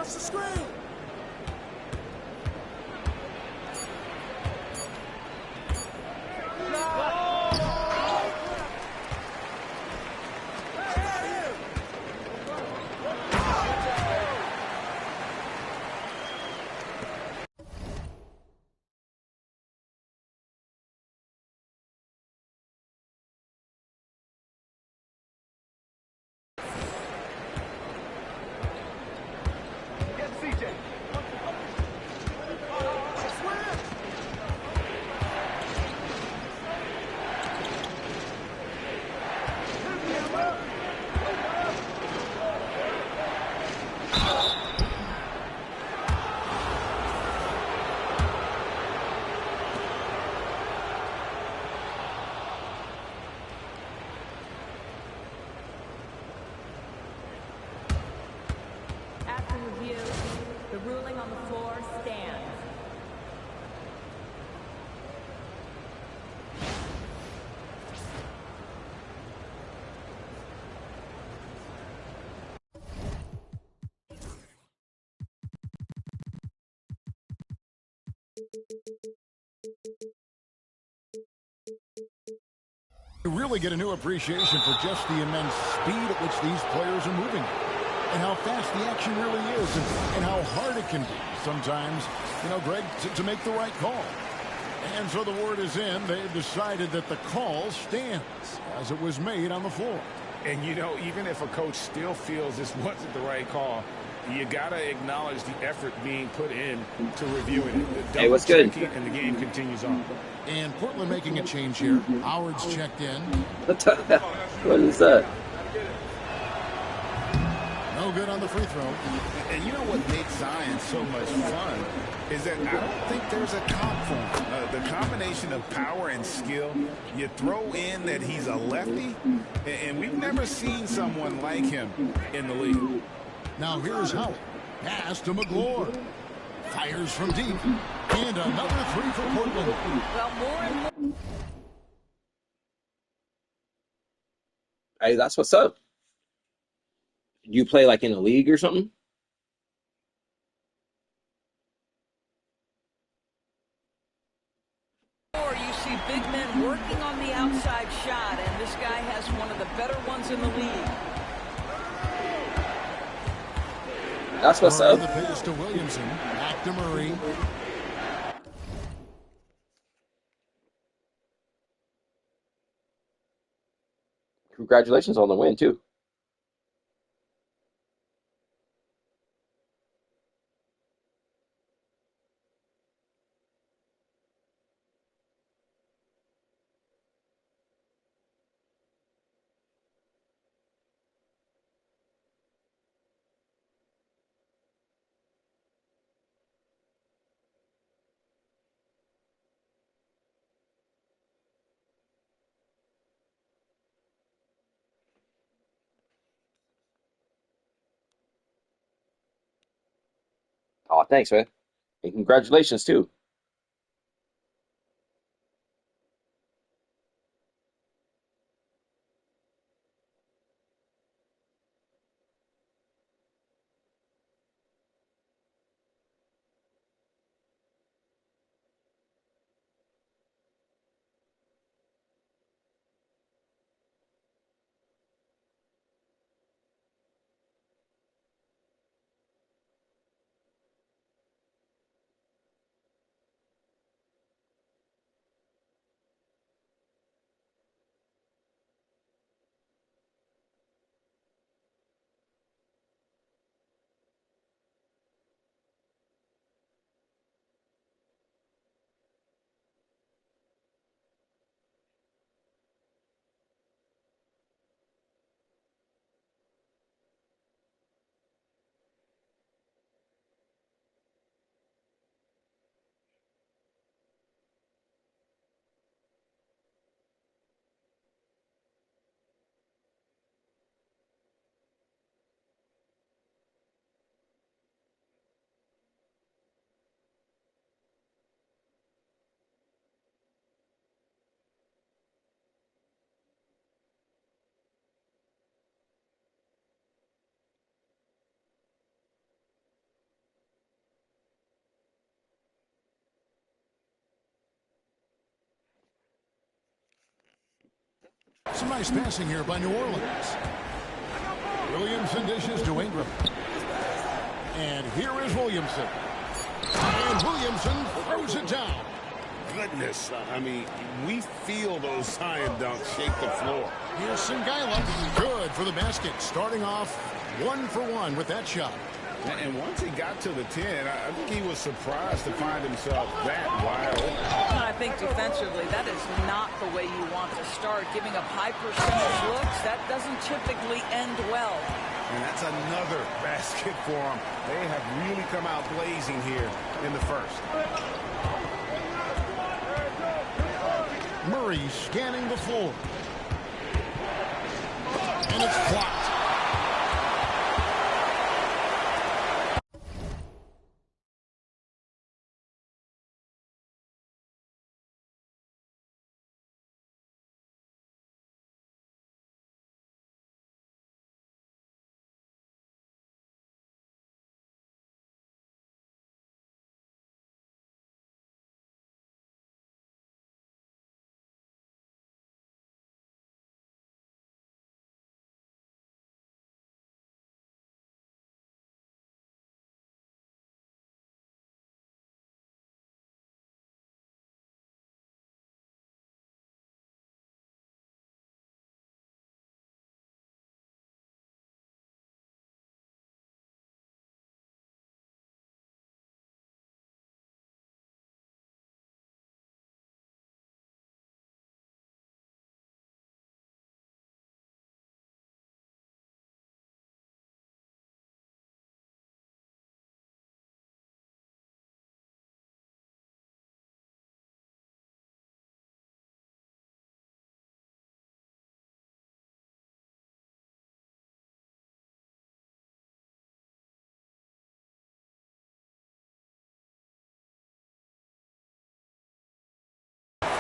Across the screen. The ruling on the floor stands. You really get a new appreciation for just the immense speed at which these players are moving. And how fast the action really is, and how hard it can be sometimes, you know, Greg, to make the right call. And so the word is in. They've decided that the call stands as it was made on the floor. And, you know, even if a coach still feels this wasn't the right call, you got to acknowledge the effort being put in to reviewing it. Hey, what's good? And the game continues on. And Portland making a change here. Howard's checked in. What the hell? What is that? No good on the free throw. And you know what makes Zion so much fun is that I don't think there's a comp for him. The combination of power and skill, you throw in that he's a lefty, and we've never seen someone like him in the league. Now here's Howard. Pass to McGlure. Fires from deep. And another three for Portland. Well, more and more. Hey, that's what's up. You play like in a league or something? You see big men working on the outside shot, and this guy has one of the better ones in the league. That's what's up. The pass to Williamson. Back to Murray. Congratulations on the win, too. Oh, thanks, man. And congratulations, too. Some nice passing here by New Orleans. Williamson dishes to Ingram. And here is Williamson. And Williamson throws it down. Goodness, I mean, we feel those science dunks shake the floor. Here's Singila. Good for the basket. Starting off 1 for 1 with that shot. And once he got to the 10, I think he was surprised to find himself that wide open. And I think defensively, that is not the way you want to start. Giving up high percentage looks, that doesn't typically end well. And that's another basket for them. They have really come out blazing here in the first. Murray scanning the floor. And it's blocked.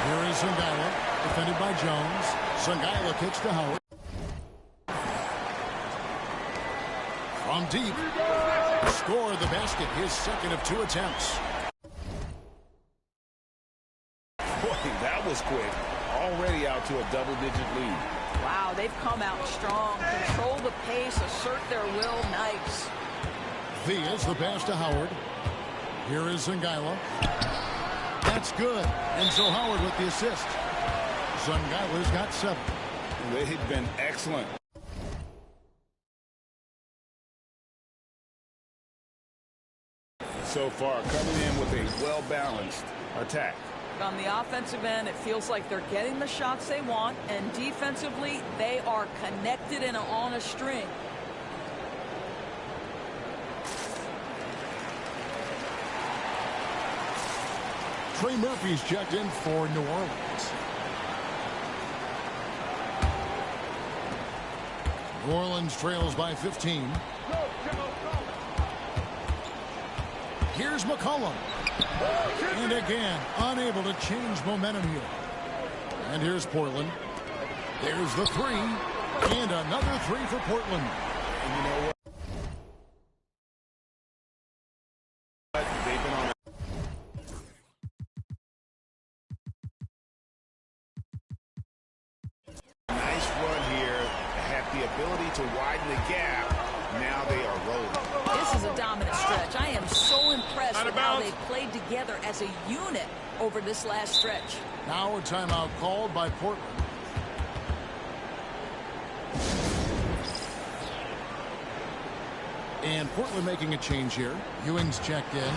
Here is Singila, defended by Jones. Singila kicks to Howard. From deep. Score the basket, his second of 2 attempts. Boy, that was quick. Already out to a double-digit lead. Wow, they've come out strong. Control the pace, assert their will. Nice. Thea's the pass to Howard. Here is Singila. That's good. And so Howard with the assist. Singila's got 7. They've been excellent. So far, coming in with a well-balanced attack. On the offensive end, it feels like they're getting the shots they want, and defensively, they are connected and on a string. Trey Murphy's checked in for New Orleans. New Orleans trails by 15. Here's McCollum. And again, unable to change momentum here. And here's Portland. There's the 3. And another 3 for Portland. And you know what? They've been on a nice run here. Had the ability to widen the gap. Now they are rolling. This is a dominant stretch. I am so impressed with how they played together as a unit over this last stretch. Now a timeout called by Portland. And Portland making a change here. Ewing's checked in.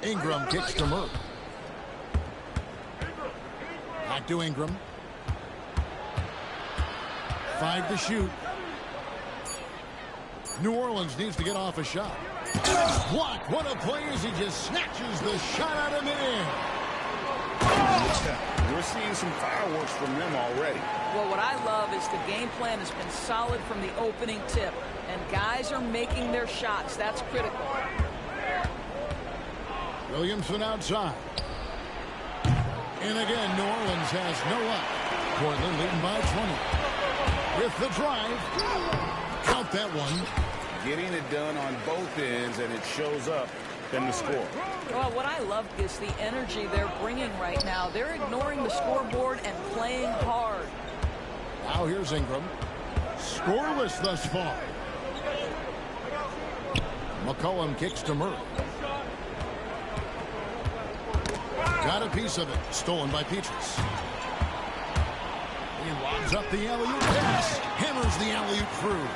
Ingram kicks to Murray. Back to Ingram. 5 to shoot. New Orleans needs to get off a shot. Blocked. What a play as he just snatches the shot out of midair. We're seeing some fireworks from them already. Well, what I love is the game plan has been solid from the opening tip, and guys are making their shots. That's critical. Williamson outside. And again, New Orleans has no luck. Portland leading by 20. With the drive. Count that one. getting it done on both ends, and it shows up in the score. Well, what I love is the energy they're bringing right now. They're ignoring the scoreboard and playing hard. Now here's Ingram. Scoreless thus far. McCollum kicks to Murray. Got a piece of it. Stolen by Petrus. He lobs up the alley-oop pass. Hammers the alley-oop through.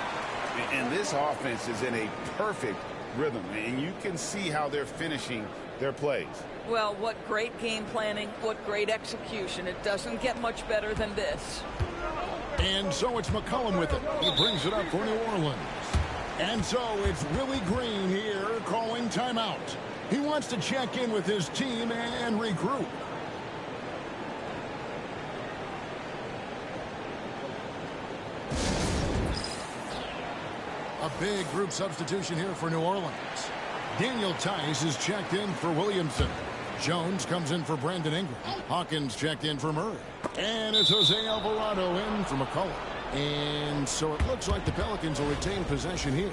And this offense is in a perfect rhythm, and you can see how they're finishing their plays. Well, what great game planning, what great execution. It doesn't get much better than this. And so it's McCollum with it. He brings it up for New Orleans. And so it's Willie Green here calling timeout. He wants to check in with his team and regroup. A big group substitution here for New Orleans. Daniel Tice is checked in for Williamson. Jones comes in for Brandon Ingram. Hawkins checked in for Murray. And it's Jose Alvarado in for McCollum. And so it looks like the Pelicans will retain possession here.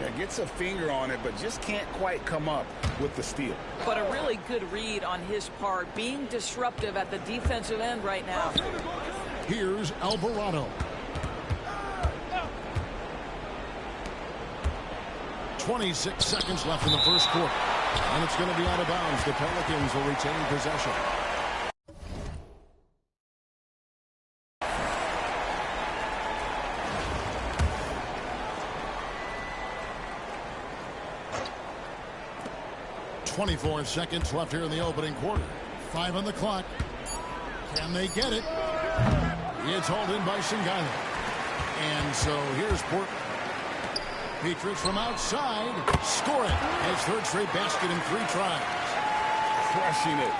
Yeah, gets a finger on it, but just can't quite come up with the steal. But a really good read on his part, being disruptive at the defensive end right now. Here's Alvarado. 26 seconds left in the first quarter. And it's going to be out of bounds. The Pelicans will retain possession. .24 seconds left here in the opening quarter. 5 on the clock. Can they get it? It's hauled in by Singano. And so here's Portland. Petrus from outside. Score it. His third straight basket in 3 tries. Crushing it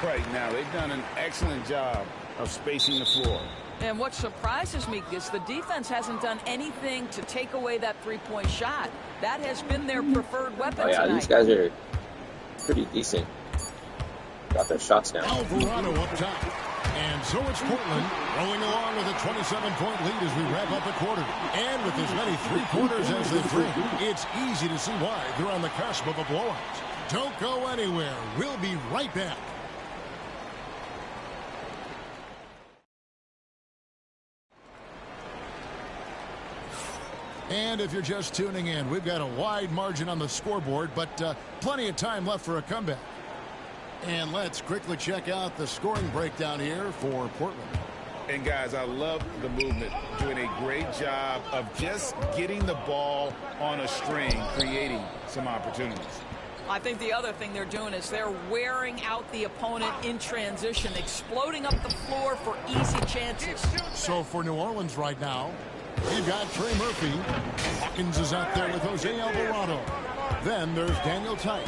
right now. They've done an excellent job of spacing the floor. And what surprises me is the defense hasn't done anything to take away that three-point shot. That has been their preferred weapon Oh, yeah, tonight. these guys are pretty decent. Got their shots down. Alvarado up top. And so it's Portland rolling along with a 27-point lead as we wrap up the quarter. And with as many three-pointers as they bring, it's easy to see why they're on the cusp of a blowout. Don't go anywhere. We'll be right back. And if you're just tuning in, we've got a wide margin on the scoreboard, but plenty of time left for a comeback. And let's quickly check out the scoring breakdown here for Portland. And guys, I love the movement, doing a great job of just getting the ball on a string, creating some opportunities. I think the other thing they're doing is they're wearing out the opponent in transition, exploding up the floor for easy chances. So for New Orleans right now, we've got Trey Murphy. Hawkins is out there with Jose Alvarado. Then there's Daniel Tice.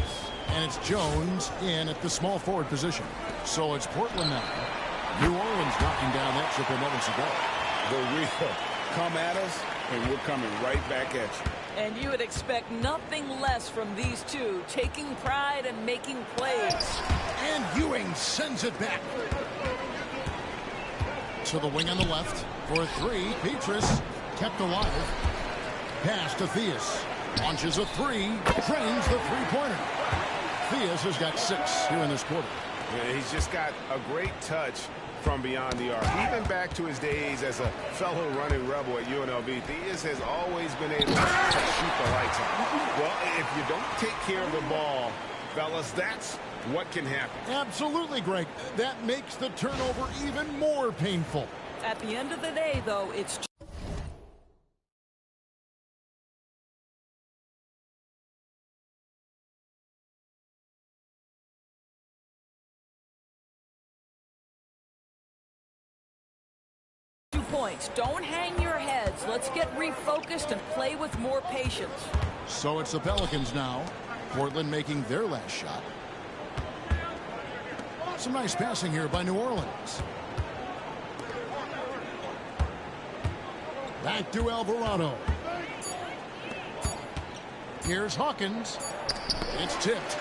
And it's Jones in at the small forward position. So it's Portland now. New Orleans knocking down that triple moments ago. The real come at us, and we're coming right back at you. And you would expect nothing less from these two, taking pride and making plays. And Ewing sends it back. To the wing on the left. For 3, Petrus kept alive. Pass to Theus. Launches a 3. Drains the three-pointer. Theus has got 6 here in this quarter. Yeah, he's just got a great touch from beyond the arc. Even back to his days as a fellow running rebel at UNLV, Theus has always been able to shoot the lights out. Well, if you don't take care of the ball, fellas, that's what can happen. Absolutely, Greg. That makes the turnover even more painful. At the end of the day, though, it's 2 points. Don't hang your heads. Let's get refocused and play with more patience. So it's the Pelicans now. Portland making their last shot. Some nice passing here by New Orleans. Back to Alvarado. Here's Hawkins. It's tipped.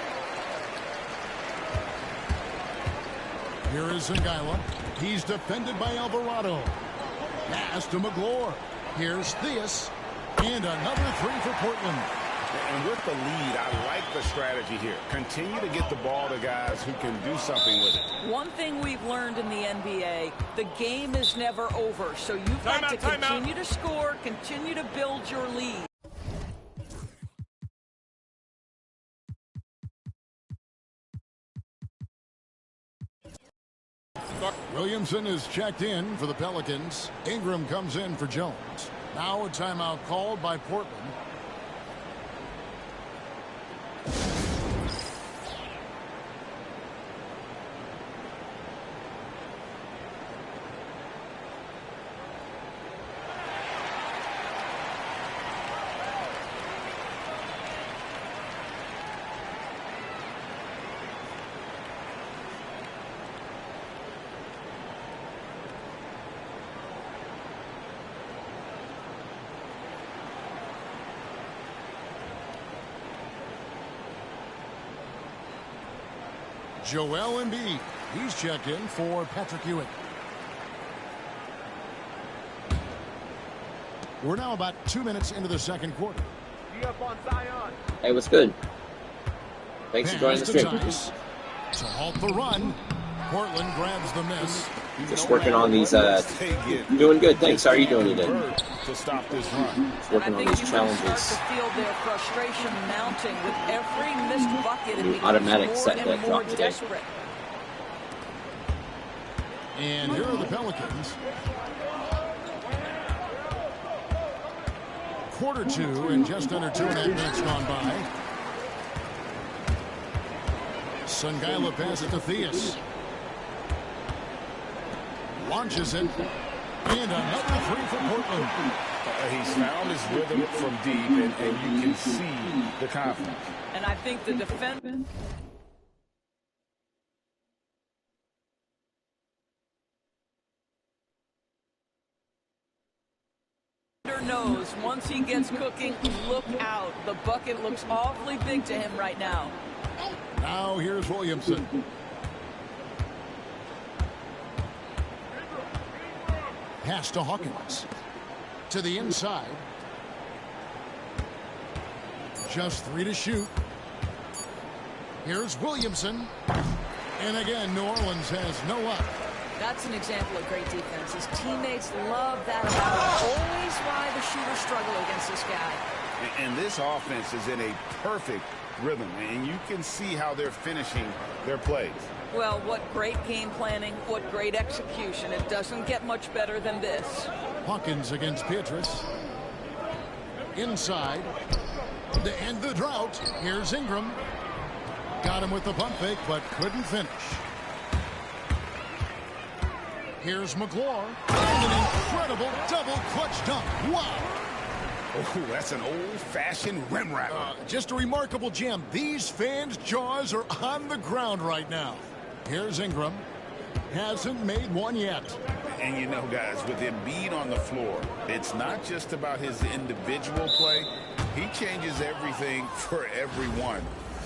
Here is Zingala. He's defended by Alvarado. Pass to McGlure. Here's Theus. And another three for Portland. And with the lead, I like the strategy here. Continue to get the ball to guys who can do something with it. One thing we've learned in the NBA, the game is never over. So you've got to continue to score, continue to build your lead. Williamson is checked in for the Pelicans. Ingram comes in for Jones. Now a timeout called by Portland. Joel Embiid. He's checked in for Patrick Ewing. We're now about 2 minutes into the second quarter. Hey, what's good? Thanks for joining the stream. To halt the run. Portland grabs the miss. Just working on these. Doing good. Thanks. How are you doing today? To stop this run. Just working on these challenges. Start to feel their frustration mounting with every missed bucket. It becomes Automatic more set and that more drop today. desperate. And here are the Pelicans. Quarter two and just under 2.5 minutes gone by. Sungila passes to Theus. Launches it. And another three for Portland. He's found his rhythm from deep, and you can see the confidence. And I think the defense knows once he gets cooking, look out. The bucket looks awfully big to him right now. Now here's Williamson. Pass to Hawkins. To the inside. Just 3 to shoot. Here's Williamson. And again, New Orleans has no luck. That's an example of great defense. His teammates love that about him. Always why the shooters struggle against this guy. And this offense is in a perfect rhythm, and you can see how they're finishing their plays. Well, what great game planning, what great execution. It doesn't get much better than this. Hawkins against Pietrus. Inside. To end the drought, here's Ingram. Got him with the pump fake, but couldn't finish. Here's McClure. And an incredible double clutch dunk. Wow. Oh, that's an old-fashioned rim wrapper. Just a remarkable gem. These fans' jaws are on the ground right now. Here's Ingram. Hasn't made one yet. And you know, guys, with Embiid on the floor, it's not just about his individual play. He changes everything for everyone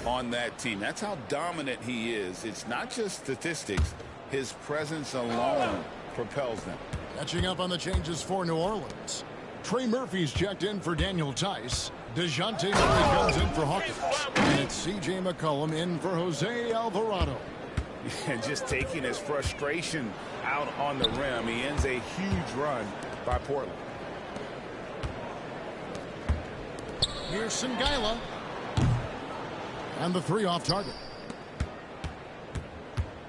on that team. That's how dominant he is. It's not just statistics. His presence alone propels them. Catching up on the changes for New Orleans. Trey Murphy's checked in for Daniel Tice. DeJounte Murray comes in for Hawkins. And it's C.J. McCollum in for Jose Alvarado. And just taking his frustration out on the rim, he ends a huge run by Portland. Here's Sungila. And the three off target.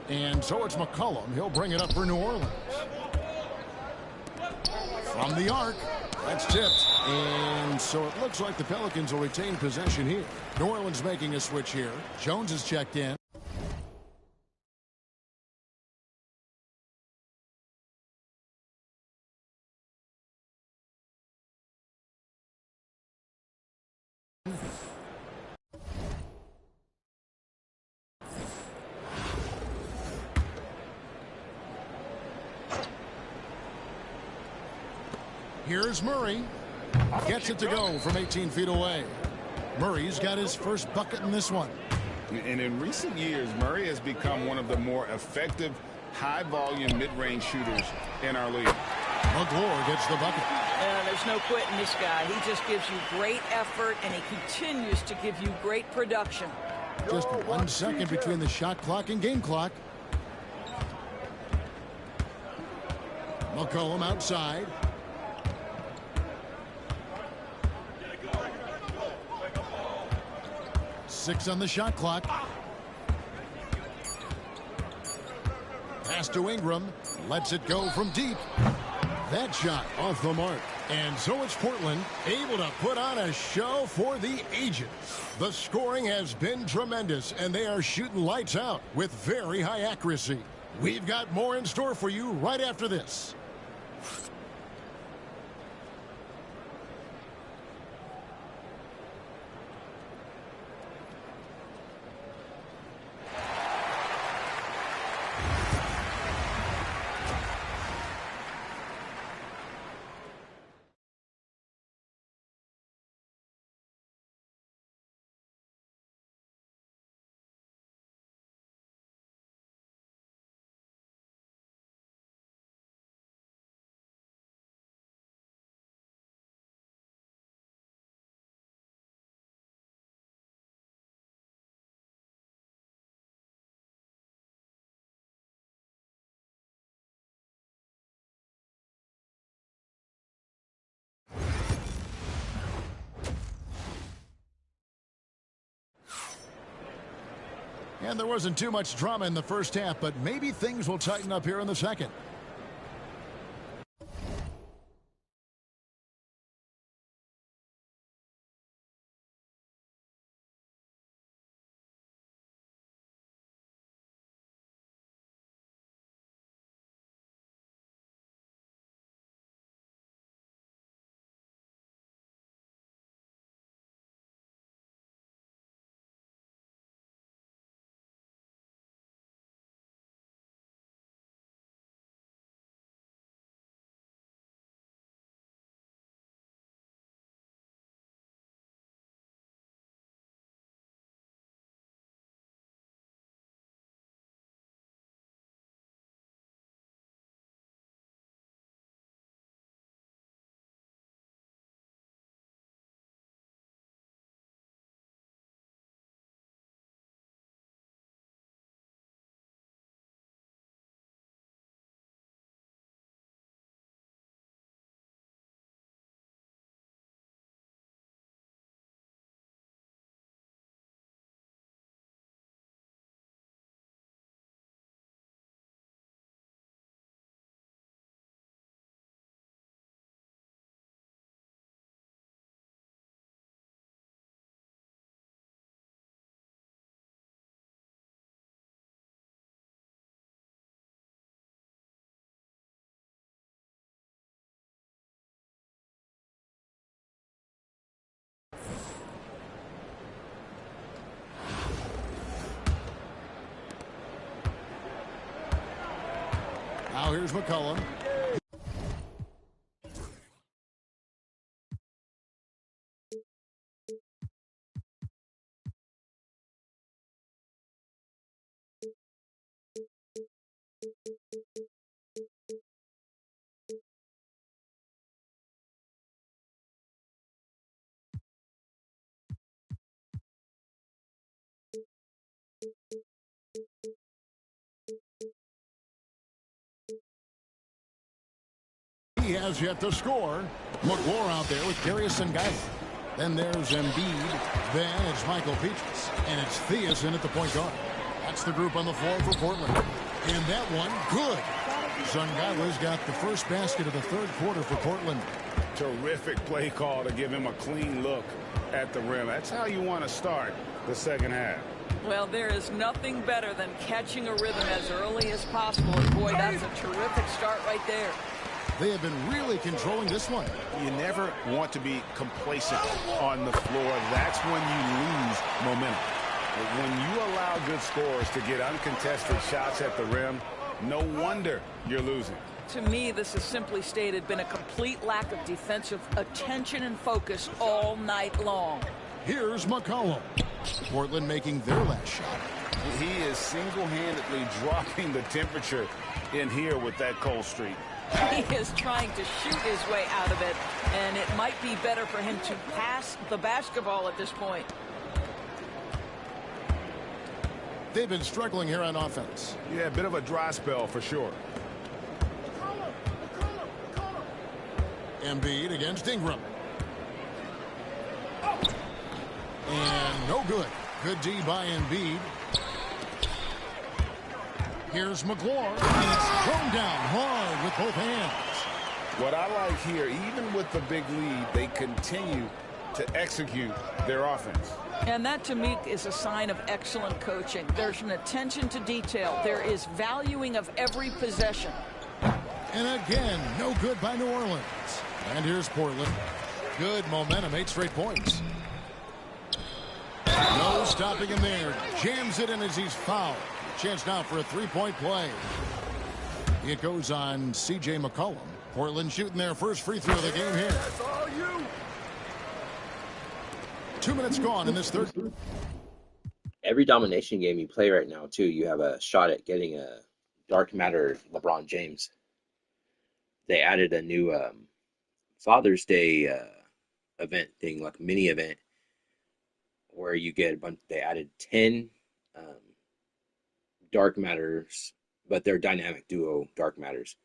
And so it's McCollum. He'll bring it up for New Orleans. From the arc. That's tipped. And so it looks like the Pelicans will retain possession here. New Orleans making a switch here. Jones is checked in. Here's Murray. Gets it to go from 18 feet away. Murray's got his first bucket in this one. And in recent years, Murray has become one of the more effective, high-volume, mid-range shooters in our league. McClure gets the bucket. There's no quitting this guy. He just gives you great effort, and he continues to give you great production. Just 1 second between the shot clock and game clock. McCollum outside. Six on the shot clock. Pass to Ingram. Lets it go from deep. That shot off the mark. And so it's Portland able to put on a show for the ages. The scoring has been tremendous, and they are shooting lights out with very high accuracy. We've got more in store for you right after this. And there wasn't too much drama in the first half, but maybe things will tighten up here in the second. Now here's McCollum. He has yet to score. McClure out there with Darius Ngaiva. Then there's Embiid. Then it's Michael Peaches. And it's Thiason at the point guard. That's the group on the floor for Portland. And that one, good. Ngaiva's got the first basket of the third quarter for Portland. Terrific play call to give him a clean look at the rim. That's how you want to start the second half. Well, there is nothing better than catching a rhythm as early as possible. And boy, that's a terrific start right there. They have been really controlling this one. You never want to be complacent on the floor. That's when you lose momentum. When you allow good scorers to get uncontested shots at the rim, no wonder you're losing. To me, this has simply stated been a complete lack of defensive attention and focus all night long. Here's McCollum. Portland making their last shot. He is single-handedly dropping the temperature in here with that cold streak. He is trying to shoot his way out of it, and it might be better for him to pass the basketball at this point. They've been struggling here on offense. Yeah, a bit of a dry spell for sure. Embiid against Ingram. And no good. Good D by Embiid. Here's McClure, and it's thrown down hard with both hands. What I like here, even with the big lead, they continue to execute their offense. And that, to me, is a sign of excellent coaching. There's an attention to detail. There is valuing of every possession. And again, no good by New Orleans. And here's Portland. Good momentum, 8 straight points. No stopping him there. Jams it in as he's fouled. Chance now for a three-point play. It goes on C.J. McCollum. Portland shooting their first free throw of the game here. 2 minutes gone in this third. Every domination game you play right now, too, you have a shot at getting a dark matter LeBron James. They added a new Father's Day event thing, like mini event, where you get a bunch. They added 10 dark matters, but they're dynamic duo dark matters.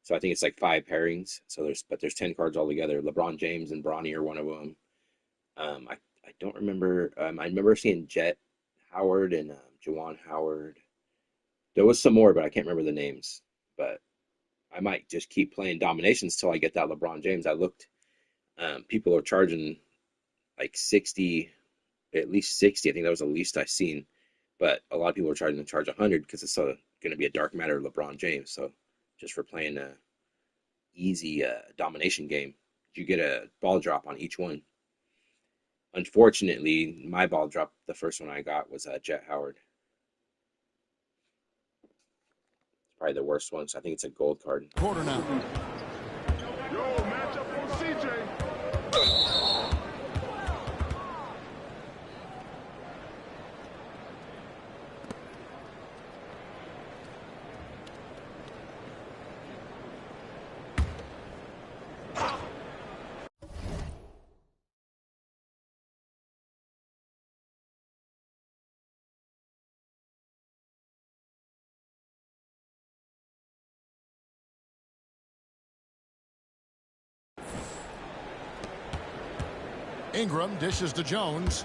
So I think it's like 5 pairings. So there's 10 cards altogether. LeBron James and Bronny are one of them. I don't remember. I remember seeing Jet Howard and Juwan Howard. There was some more, but I can't remember the names. But I might just keep playing dominations till I get that LeBron James. I looked. People are charging like 60, at least 60. I think that was the least I seen. But a lot of people are trying to charge 100 because it's going to be a dark matter LeBron James. So just for playing a easy domination game, you get a ball drop on each one. Unfortunately, my ball drop, the first one I got was Jet Howard. It's probably the worst one, so I think it's a gold card. Quarter now. Yo, matchup on CJ. Ingram dishes to Jones.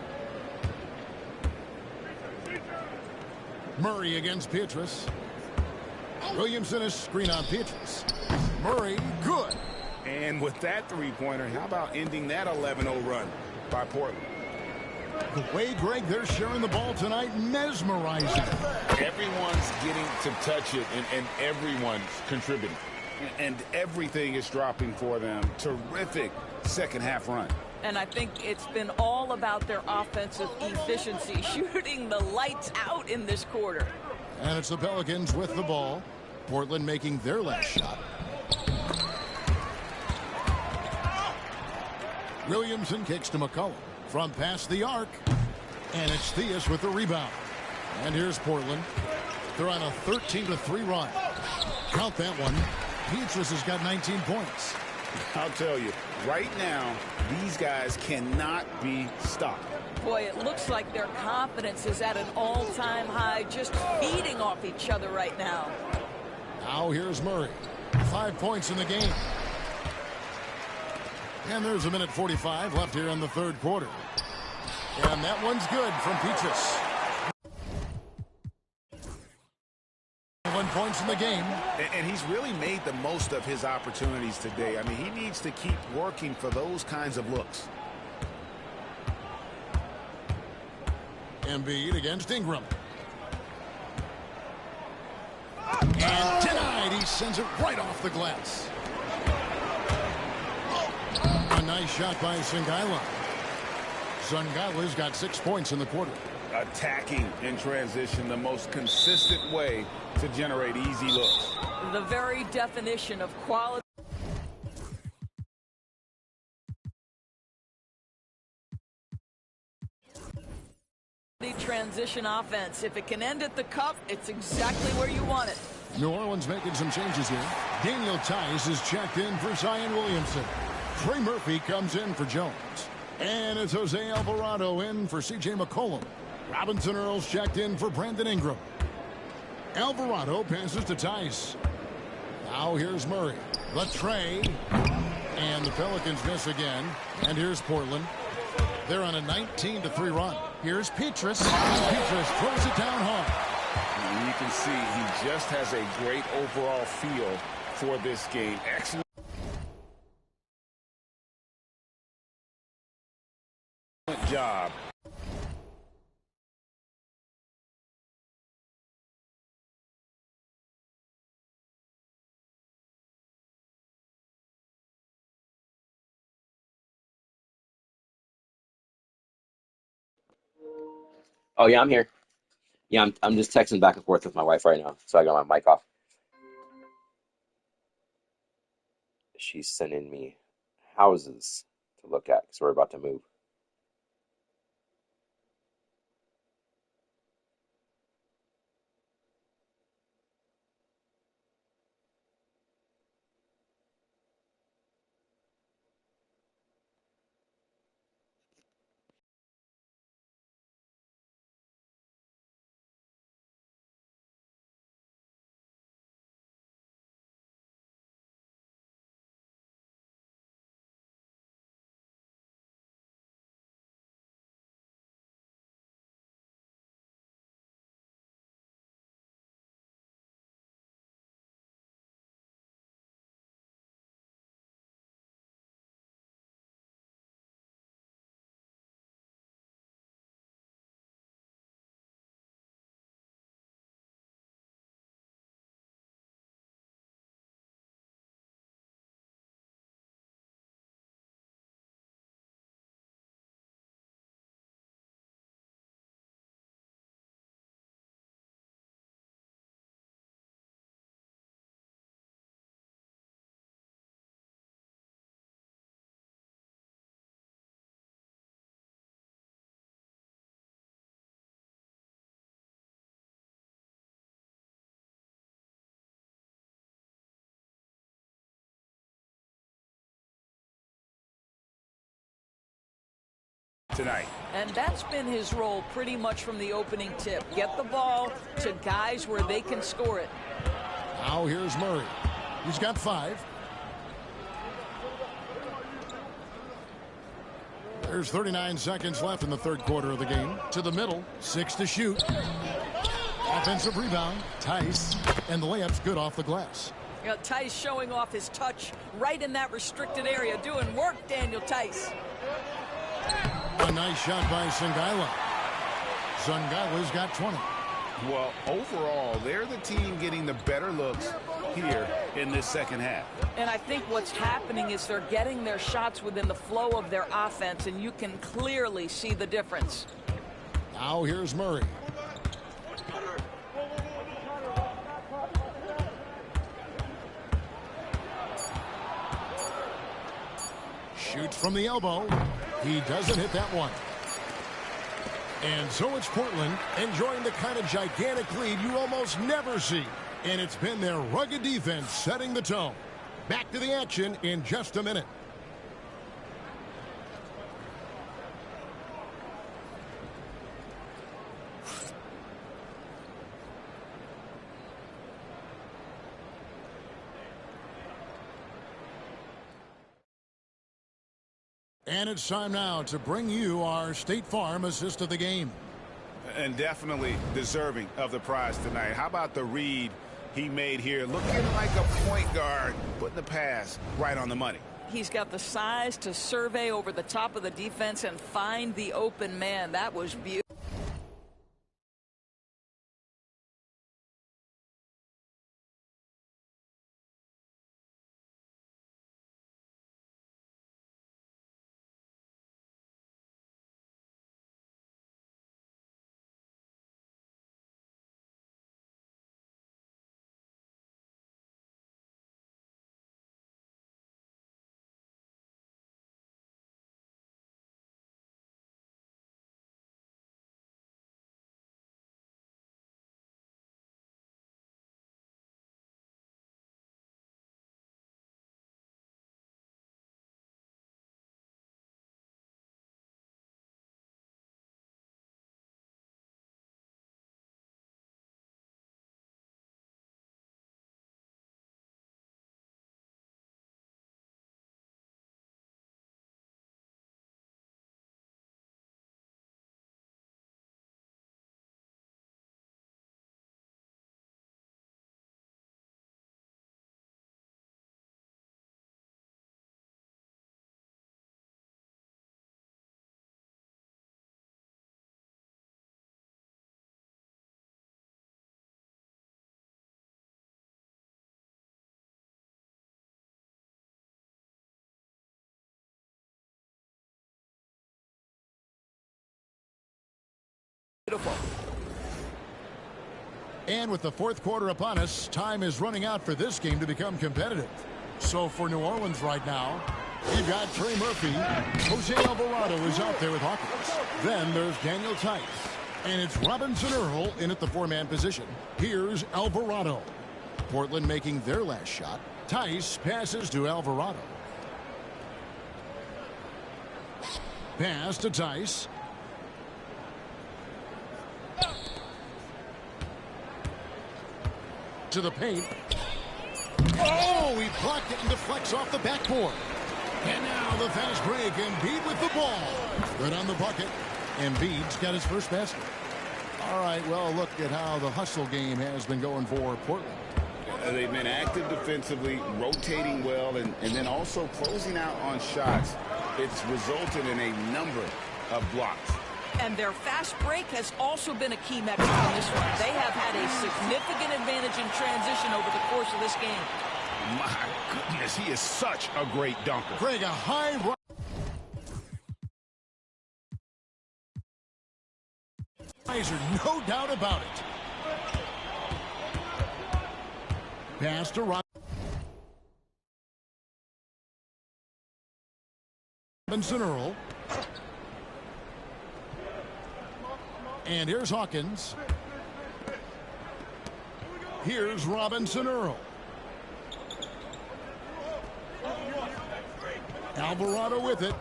Murray against Pietrus. Williamson is screen on Pietrus. Murray, good. And with that three-pointer, how about ending that 11-0 run by Portland? The way, Greg, they're sharing the ball tonight, mesmerizing. Everyone's getting to touch it, and everyone's contributing. And everything is dropping for them. Terrific second-half run. And I think it's been all about their offensive efficiency, shooting the lights out in this quarter. And it's the Pelicans with the ball. Portland making their last shot. Williamson kicks to McCollum from past the arc. And it's Theus with the rebound. And here's Portland. They're on a 13-3 run. Count that one. Pietrus has got 19 points. I'll tell you, right now, these guys cannot be stopped. Boy, it looks like their confidence is at an all-time high, just feeding off each other right now. Now here's Murray. 5 points in the game. And there's a minute 45 left here in the third quarter. And that one's good from Pietrus. 1 points in the game. And he's really made the most of his opportunities today. I mean, he needs to keep working for those kinds of looks. Embiid against Ingram. And denied. He sends it right off the glass. A nice shot by Singala. Sungala's got 6 points in the quarter. Attacking in transition, the most consistent way to generate easy looks. The very definition of quality. Transition offense. If it can end at the cup, it's exactly where you want it. New Orleans making some changes here. Daniel Tice is checked in for Zion Williamson. Trey Murphy comes in for Jones. And it's Jose Alvarado in for C.J. McCollum. Robinson Earls checked in for Brandon Ingram. Alvarado passes to Tice. Now here's Murray. The tray. And the Pelicans miss again. And here's Portland. They're on a 19-3 run. Here's Petrus. Petrus throws it down hard. And you can see he just has a great overall feel for this game. Excellent job. Oh yeah, I'm here. Yeah, I'm just texting back and forth with my wife right now, so I got my mic off. She's sending me houses to look at because we're about to move. Tonight. And that's been his role pretty much from the opening tip. Get the ball to guys where they can score it. Now here's Murray. He's got 5. There's 39 seconds left in the third quarter of the game. To the middle, 6 to shoot. Offensive rebound, Tice, and the layup's good off the glass. You know, Tice showing off his touch right in that restricted area. Doing work, Daniel Tice. A nice shot by Singaila. Singaila's got 20. Well, overall, they're the team getting the better looks here in this second half. And I think what's happening is they're getting their shots within the flow of their offense, and you can clearly see the difference. Now here's Murray. Shoots from the elbow. He doesn't hit that one. And so it's Portland enjoying the kind of gigantic lead you almost never see. And it's been their rugged defense setting the tone. Back to the action in just a minute. And it's time now to bring you our State Farm assist of the game. And definitely deserving of the prize tonight. How about the read he made here? Looking like a point guard, putting the pass right on the money. He's got the size to survey over the top of the defense and find the open man. That was beautiful. Beautiful. And with the fourth quarter upon us, time is running out for this game to become competitive. So for New Orleans right now, you've got Trey Murphy. Jose Alvarado is out there with Hawkins. Then there's Daniel Tice. And it's Robinson Earl in at the four-man position. Here's Alvarado. Portland making their last shot. Tice passes to Alvarado. Pass to Tice. To the paint. Oh, he blocked it and deflects off the backboard. And now the fast break. Embiid with the ball. Good on the bucket. Embiid's got his first basket. All right, well, look at how the hustle game has been going for Portland. They've been active defensively, rotating well, and then also closing out on shots. It's resulted in a number of blocks. And their fast break has also been a key metric in this one. They have had a significant advantage in transition over the course of this game. My goodness, he is such a great dunker. Craig, a high run. No doubt about it. Pass to Robinson Earl. And here's Hawkins. Here's Robinson Earl. Alvarado with it.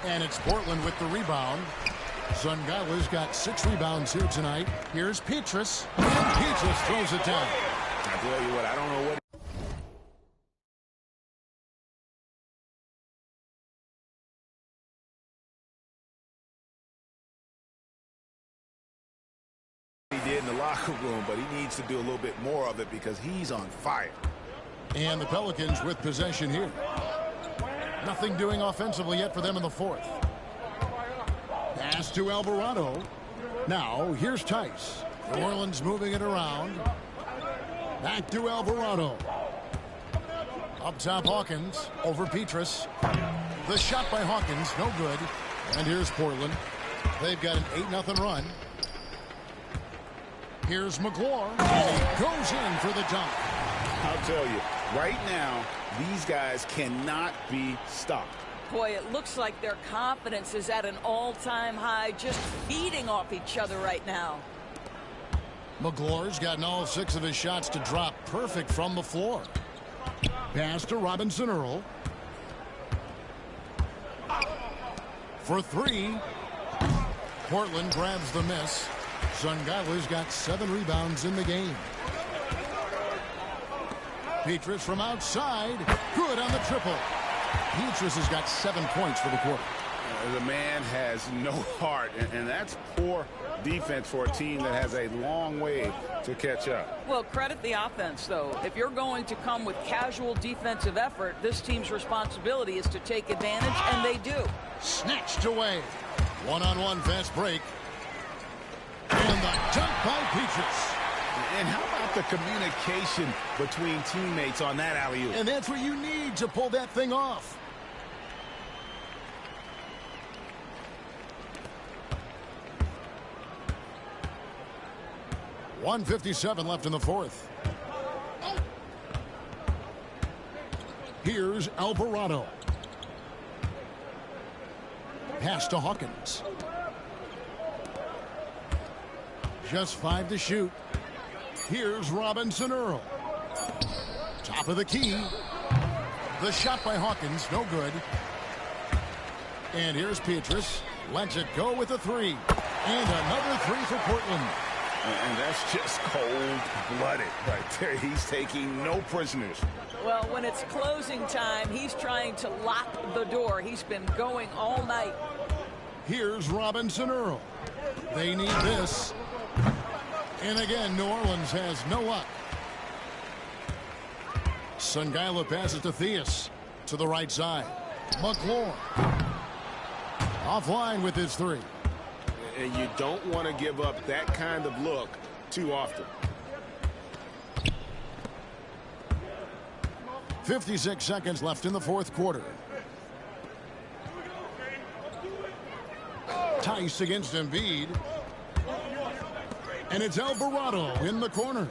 And it's Portland with the rebound. Zungala's got 6 rebounds here tonight. Here's Petrus. And Petrus throws it down. I tell you what, I don't know what he did in the locker room, but he needs to do a little bit more of it because he's on fire. And the Pelicans with possession here. Nothing doing offensively yet for them in the fourth. Pass to Alvarado. Now, here's Tice. New Orleans moving it around. Back to Alvarado. Up top, Hawkins. Over Petrus. The shot by Hawkins, no good. And here's Portland. They've got an 8-0 run. Here's McClure. And he goes in for the dunk. I'll tell you, right now, these guys cannot be stopped. Boy, it looks like their confidence is at an all-time high, just feeding off each other right now. McClure's gotten all 6 of his shots to drop perfect from the floor. Pass to Robinson Earl. For 3. Portland grabs the miss. Zungala's got 7 rebounds in the game. Petrus from outside. Good on the triple. Petrus has got 7 points for the quarter. The man has no heart, and that's poor defense for a team that has a long way to catch up. Well, credit the offense, though. If you're going to come with casual defensive effort, this team's responsibility is to take advantage, and they do. Snatched away. One-on-one fast break. And the dunk by Petrus. And how about the communication between teammates on that alley-oop? And that's what you need to pull that thing off. .157 left in the fourth. Here's Alvarado. Pass to Hawkins. Just 5 to shoot. Here's Robinson Earl. Top of the key. The shot by Hawkins, no good. And here's Petrus. Lets it go with a 3. And another 3 for Portland. And that's just cold-blooded right there. He's taking no prisoners. Well, when it's closing time, he's trying to lock the door. He's been going all night. Here's Robinson Earl. They need this. And again, New Orleans has no luck. Sungala passes to Theus. To the right side. McClure. Offline with his 3. And you don't want to give up that kind of look too often. 56 seconds left in the fourth quarter. Tice against Embiid. And it's Alvarado in the corner.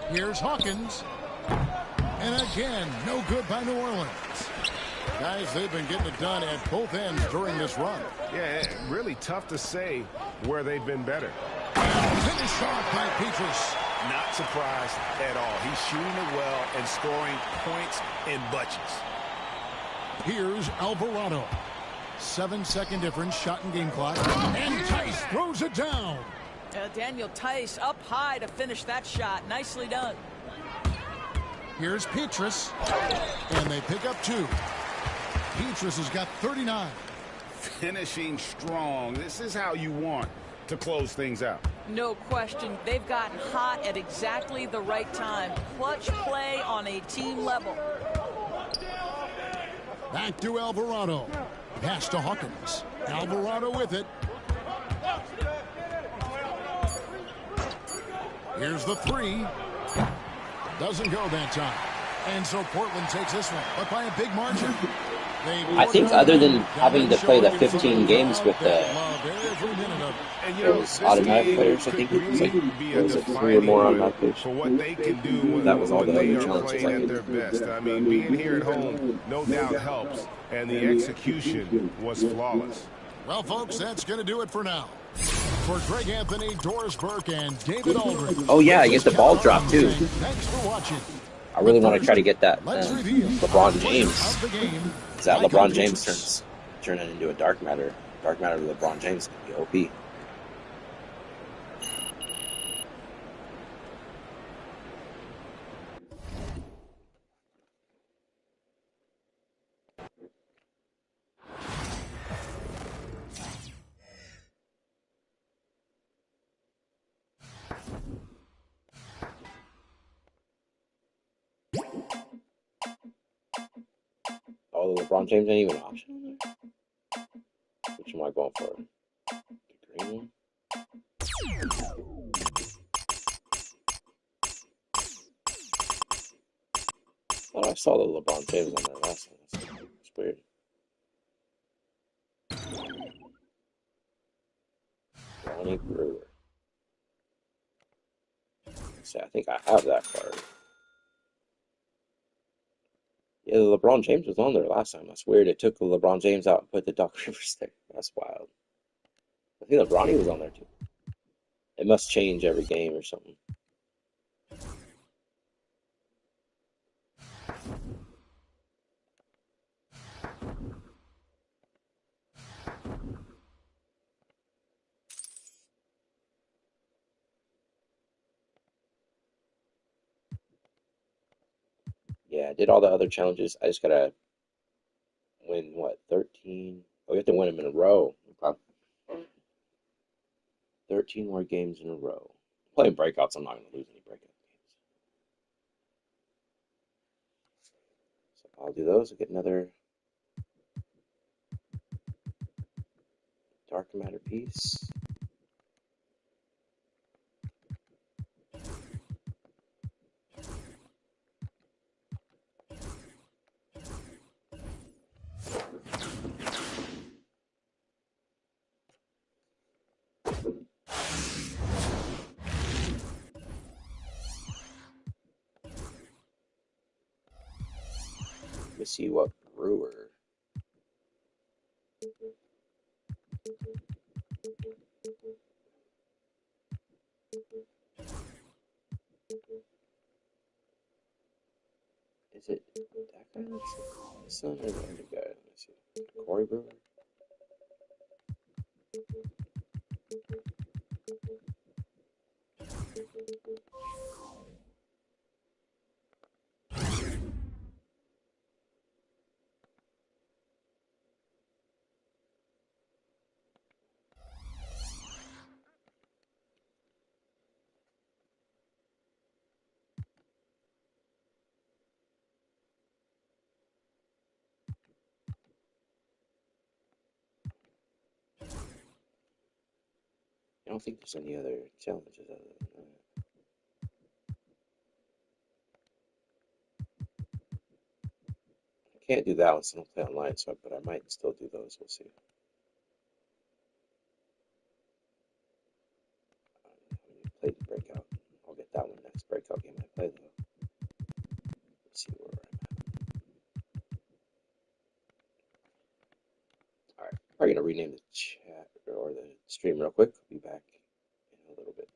Here's Hawkins. And again, no good by New Orleans. Guys, they've been getting it done at both ends during this run. Yeah, really tough to say where they've been better. Finished off by Petrus. Not surprised at all. He's shooting it well and scoring points in bunches. Here's Alvarado. 7-second difference, shot and game clock. And Tice throws it down. Daniel Tice up high to finish that shot. Nicely done. Here's Petrus. And they pick up 2. Petrus has got 39. Finishing strong. This is how you want to close things out. No question. They've gotten hot at exactly the right time. Clutch play on a team level. Back to Alvarado. Pass to Hawkins. Alvarado with it. Here's the 3. Doesn't go that time. And so Portland takes this one, but by a big margin. I think other than having to play the 15 games with the those automatic players, I think it was like was it 3 or more automatic players. For what they can do That was all when the they other are challenges playing I at their best. I mean, being here at home no doubt helps, and the execution was flawless. Well, folks, that's going to do it for now. For Greg Anthony, Doris Burke, and David Aldridge. Oh yeah, I get the ball drop too. Thanks for watching. I really want to try to get that LeBron James. Because that LeBron James turn it into a dark matter. Dark matter with LeBron James could be OP. Oh, the LeBron James ain't even an option on there? Which am I going for? The green one? Oh, I saw the LeBron James on there last time. That's weird. Ronnie Brewer. See, I think I have that card. Yeah, the LeBron James was on there last time. That's weird. It took the LeBron James out and put the Doc Rivers there. That's wild. I think LeBron was on there too. It must change every game or something. Yeah, I did all the other challenges. I just gotta win, what, 13? Oh, you have to win them in a row. Okay. 13 more games in a row. Playing breakouts, I'm not going to lose any breakout games. So I'll do those. I'll get another dark matter piece. Let me see what Brewer. Is it that guy? The son or the other guy? Let me see. Corey Brewer? I don't think there's any other challenges other than that. I can't do that one, so I don't play online, but I might still do those. We'll see. breakout. I'll get that one next breakout game I play, though. Let's see where I'm at. All right, probably gonna rename the chat or the stream real quick. Be back in a little bit.